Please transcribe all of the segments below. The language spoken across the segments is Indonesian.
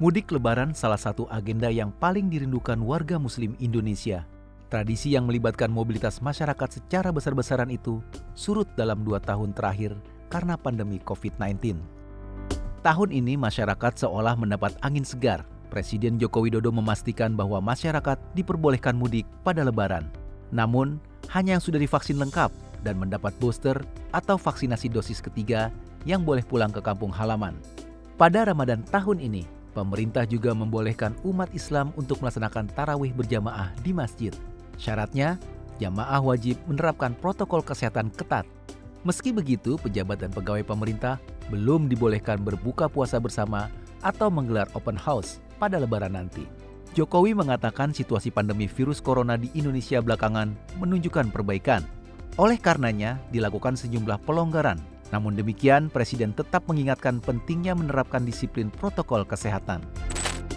Mudik Lebaran salah satu agenda yang paling dirindukan warga Muslim Indonesia. Tradisi yang melibatkan mobilitas masyarakat secara besar-besaran itu surut dalam 2 tahun terakhir karena pandemi COVID-19. Tahun ini masyarakat seolah mendapat angin segar. Presiden Joko Widodo memastikan bahwa masyarakat diperbolehkan mudik pada Lebaran. Namun, hanya yang sudah divaksin lengkap dan mendapat booster atau vaksinasi dosis ketiga yang boleh pulang ke kampung halaman. Pada Ramadan tahun ini, pemerintah juga membolehkan umat Islam untuk melaksanakan tarawih berjamaah di masjid. Syaratnya, jamaah wajib menerapkan protokol kesehatan ketat. Meski begitu, pejabat dan pegawai pemerintah belum dibolehkan berbuka puasa bersama atau menggelar open house pada Lebaran nanti. Jokowi mengatakan situasi pandemi virus corona di Indonesia belakangan menunjukkan perbaikan. Oleh karenanya, dilakukan sejumlah pelonggaran. Namun demikian, Presiden tetap mengingatkan pentingnya menerapkan disiplin protokol kesehatan.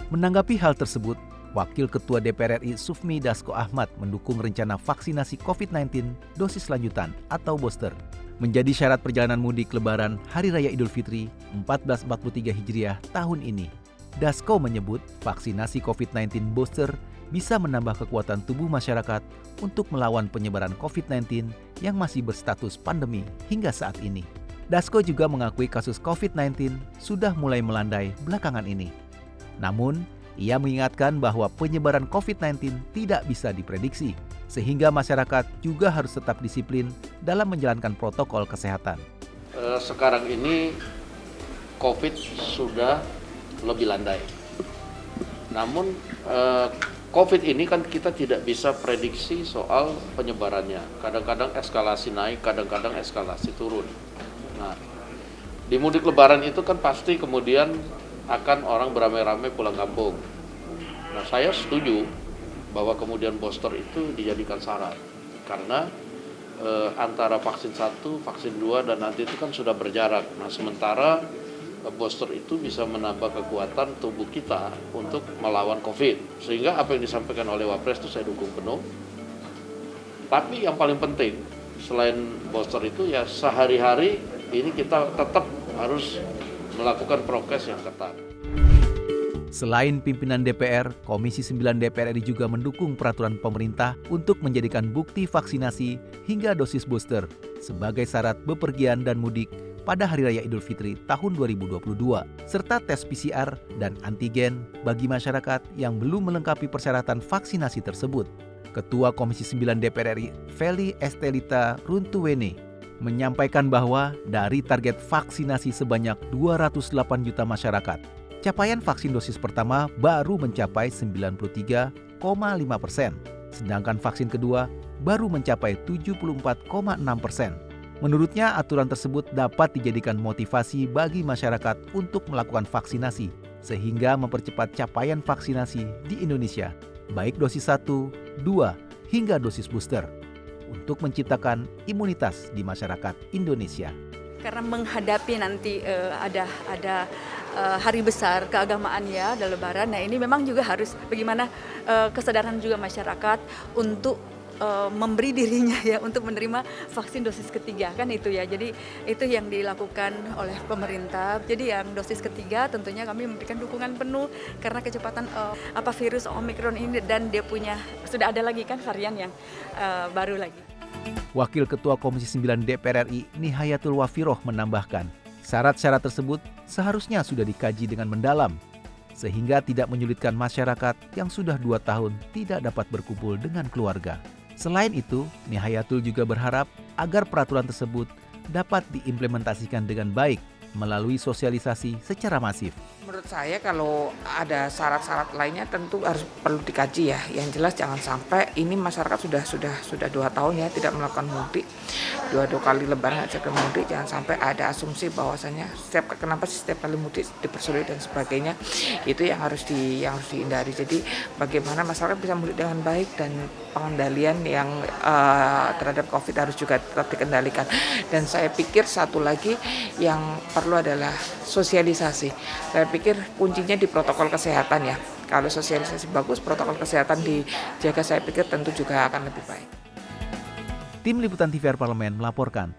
Menanggapi hal tersebut, Wakil Ketua DPR RI Sufmi Dasko Ahmad mendukung rencana vaksinasi COVID-19 dosis lanjutan atau booster menjadi syarat perjalanan mudik Lebaran Hari Raya Idul Fitri 1443 Hijriah tahun ini. Dasko menyebut vaksinasi COVID-19 booster bisa menambah kekuatan tubuh masyarakat untuk melawan penyebaran COVID-19 yang masih berstatus pandemi hingga saat ini. Dasko juga mengakui kasus COVID-19 sudah mulai melandai belakangan ini. Namun, ia mengingatkan bahwa penyebaran COVID-19 tidak bisa diprediksi, sehingga masyarakat juga harus tetap disiplin dalam menjalankan protokol kesehatan. Sekarang ini COVID sudah lebih landai. Namun COVID ini kan kita tidak bisa prediksi soal penyebarannya. Kadang-kadang eskalasi naik, kadang-kadang eskalasi turun. Nah, di mudik Lebaran itu kan pasti kemudian akan orang beramai-ramai pulang kampung. Nah, saya setuju bahwa kemudian booster itu dijadikan syarat. Karena antara vaksin 1, vaksin 2, dan nanti itu kan sudah berjarak. Nah, sementara booster itu bisa menambah kekuatan tubuh kita untuk melawan COVID. Sehingga apa yang disampaikan oleh Wapres itu saya dukung penuh. Tapi yang paling penting, selain booster itu ya sehari-hari ini kita tetap harus melakukan prokes yang ketat. Selain pimpinan DPR, Komisi 9 DPR RI juga mendukung peraturan pemerintah untuk menjadikan bukti vaksinasi hingga dosis booster sebagai syarat bepergian dan mudik pada Hari Raya Idul Fitri tahun 2022, serta tes PCR dan antigen bagi masyarakat yang belum melengkapi persyaratan vaksinasi tersebut. Ketua Komisi 9 DPR RI, Feli Estelita Runtuwene, menyampaikan bahwa dari target vaksinasi sebanyak 208 juta masyarakat, capaian vaksin dosis pertama baru mencapai 93,5%, sedangkan vaksin kedua baru mencapai 74,6%. Menurutnya, aturan tersebut dapat dijadikan motivasi bagi masyarakat untuk melakukan vaksinasi, sehingga mempercepat capaian vaksinasi di Indonesia, baik dosis 1, 2, hingga dosis booster, untuk menciptakan imunitas di masyarakat Indonesia. Karena menghadapi nanti ada hari besar keagamaan ya, ada Lebaran. Nah, ini memang juga harus bagaimana kesadaran juga masyarakat untuk memberi dirinya ya untuk menerima vaksin dosis ketiga kan itu ya. Jadi itu yang dilakukan oleh pemerintah. Jadi yang dosis ketiga tentunya kami memberikan dukungan penuh karena kecepatan virus Omicron ini, dan dia sudah ada lagi kan varian yang baru lagi. Wakil Ketua Komisi 9 DPR RI Nihayatul Wafiroh menambahkan, syarat-syarat tersebut seharusnya sudah dikaji dengan mendalam, sehingga tidak menyulitkan masyarakat yang sudah 2 tahun tidak dapat berkumpul dengan keluarga. Selain itu, Nihayatul juga berharap agar peraturan tersebut dapat diimplementasikan dengan baik melalui sosialisasi secara masif. Menurut saya kalau ada syarat-syarat lainnya tentu harus perlu dikaji ya. Yang jelas jangan sampai ini masyarakat sudah 2 tahun ya tidak melakukan mudik. Dua kali Lebaran aja ke mudik, jangan sampai ada asumsi bahwasanya kenapa setiap kali mudik dipersulit dan sebagainya. Itu yang harus dihindari. Jadi bagaimana masyarakat bisa mudik dengan baik, dan pengendalian yang terhadap COVID harus juga tetap dikendalikan. Dan saya pikir satu lagi yang perlu adalah sosialisasi. Saya pikir kuncinya di protokol kesehatan ya. Kalau sosialisasi bagus, protokol kesehatan dijaga, saya pikir tentu juga akan lebih baik. Tim Liputan TVR Parlemen melaporkan.